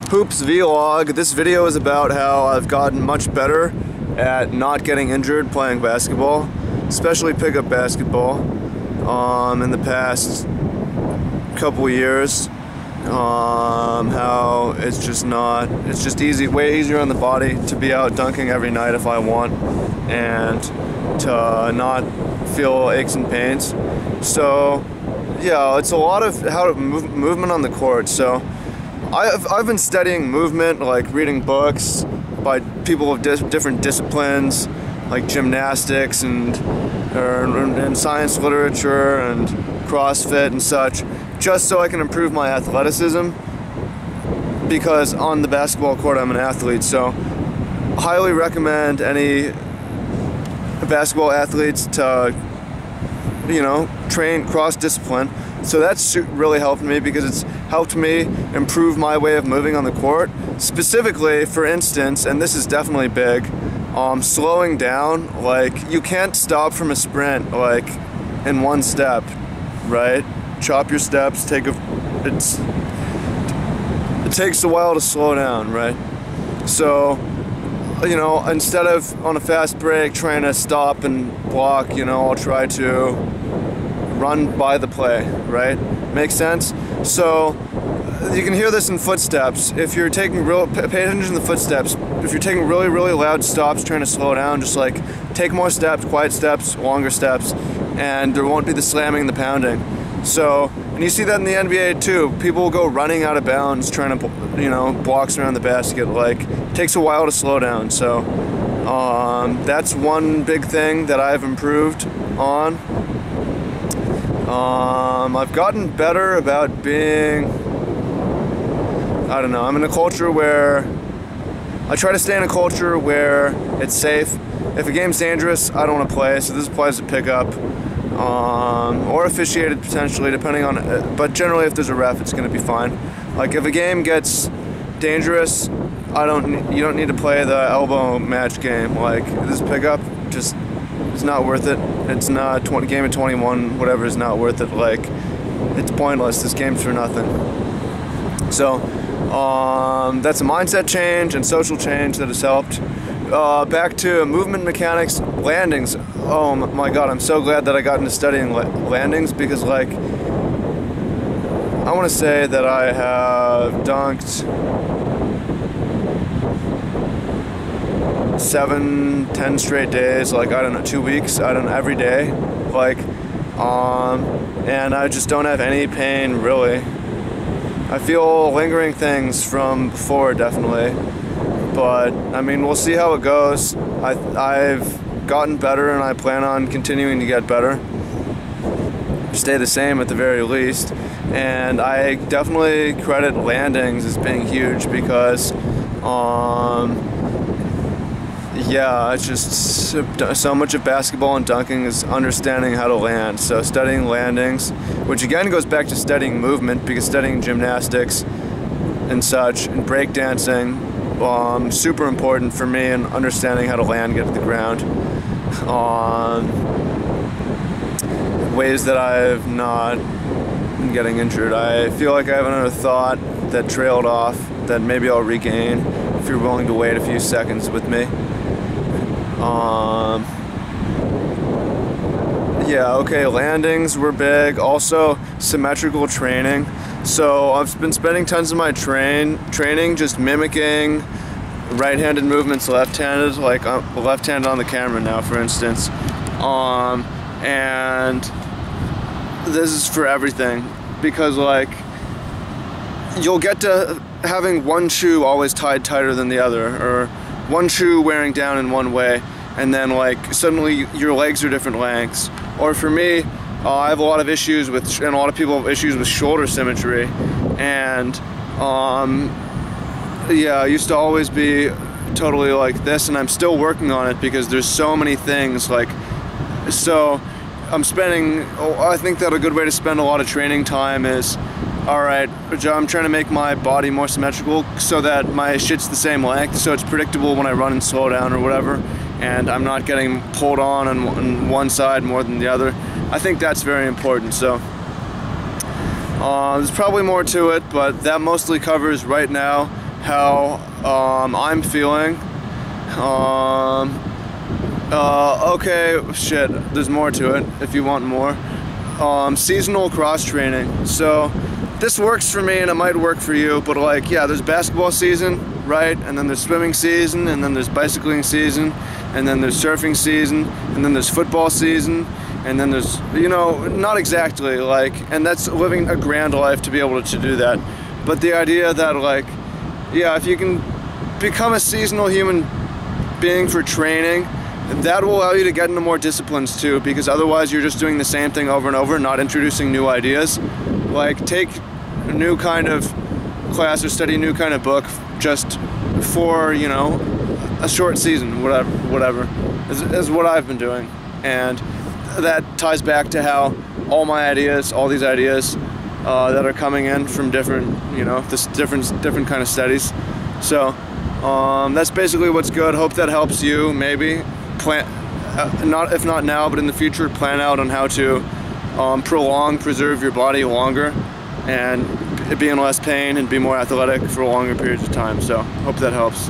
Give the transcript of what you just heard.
Hoops vlog. This video is about how I've gotten much better at not getting injured playing basketball, especially pickup basketball, in the past couple years. How it's just way easier on the body to be out dunking every night if I want, and to not feel aches and pains. So yeah, it's a lot of movement on the court. So I've been studying movement, like reading books by people of different disciplines, like gymnastics and science literature and CrossFit and such, just so I can improve my athleticism, because on the basketball court I'm an athlete. So highly recommend any basketball athletes to, train cross-discipline. So that's really helped me, because it's helped me improve my way of moving on the court. Specifically, for instance, and this is definitely big, slowing down. Like, you can't stop from a sprint like in one step, right? Chop your steps, it takes a while to slow down, right? So, instead of on a fast break trying to stop and block, I'll try to run by the play, right? Make sense? So you can hear this in footsteps. If you're taking pay attention to the footsteps. If you're taking really, really loud stops trying to slow down, just like take more steps, quiet steps, longer steps, and there won't be the slamming and the pounding. So, and you see that in the NBA too. People will go running out of bounds trying to, blocks around the basket. Like, it takes a while to slow down. So that's one big thing that I've improved on. I've gotten better about being, I'm in a culture where I try to stay in a culture where it's safe. If a game's dangerous, I don't want to play, so this applies to pickup, or officiated potentially, depending on, but generally if there's a ref, it's going to be fine. Like, if a game gets dangerous, you don't need to play the elbow match game. Like, this pickup, it's not worth it. It's not game of 21, whatever is not worth it. Like, it's pointless. This game's for nothing. So that's a mindset change and social change that has helped. Back to movement mechanics, landings. Oh my God, I'm so glad that I got into studying landings, because, like, I want to say that I have dunked 7-10 straight days, like, 2 weeks, every day, like, and I just don't have any pain, really. I feel lingering things from before, definitely, but we'll see how it goes. I've gotten better, and I plan on continuing to get better, stay the same at the very least. And I definitely credit landings as being huge, because it's just so much of basketball and dunking is understanding how to land. So studying landings, which again goes back to studying movement, because studying gymnastics and such and breakdancing, super important for me in understanding how to land, get to the ground. Ways that I've not been getting injured. I feel like I have another thought that trailed off that maybe I'll regain if you're willing to wait a few seconds with me. Landings were big. Also, symmetrical training. So I've been spending tons of my training just mimicking right-handed movements left-handed, like left-handed on the camera now, for instance. And this is for everything, because, like, you'll get to having one shoe always tied tighter than the other, or one shoe wearing down in one way, and then, like, suddenly your legs are different lengths. Or for me, I have a lot of issues with, and a lot of people have issues with shoulder symmetry, and I used to always be totally like this, and I'm still working on it, because there's so many things, like, so I think that a good way to spend a lot of training time is, alright, I'm trying to make my body more symmetrical so that my shit's the same length, so it's predictable when I run and slow down or whatever, and I'm not getting pulled on one side more than the other. I think that's very important. So there's probably more to it, but that mostly covers right now how I'm feeling. Okay, shit, there's more to it if you want more. Seasonal cross training. So this works for me and it might work for you, but like, yeah, there's basketball season, right? And then there's swimming season, and then there's bicycling season, and then there's surfing season, and then there's football season, and then there's, you know, not exactly like, and that's living a grand life to be able to do that. But the idea that like, yeah, if you can become a seasonal human being for training, that will allow you to get into more disciplines too, because otherwise you're just doing the same thing over and over, not introducing new ideas. Like, take a new kind of class or study a new kind of book just for, you know, a short season, whatever is what I've been doing. And that ties back to how all my ideas, all these ideas that are coming in from different, you know, different kind of studies. So that's basically what's good. Hope that helps you. Maybe plan, if not now, but in the future, plan out on how to preserve your body longer and be in less pain and be more athletic for longer periods of time. So hope that helps.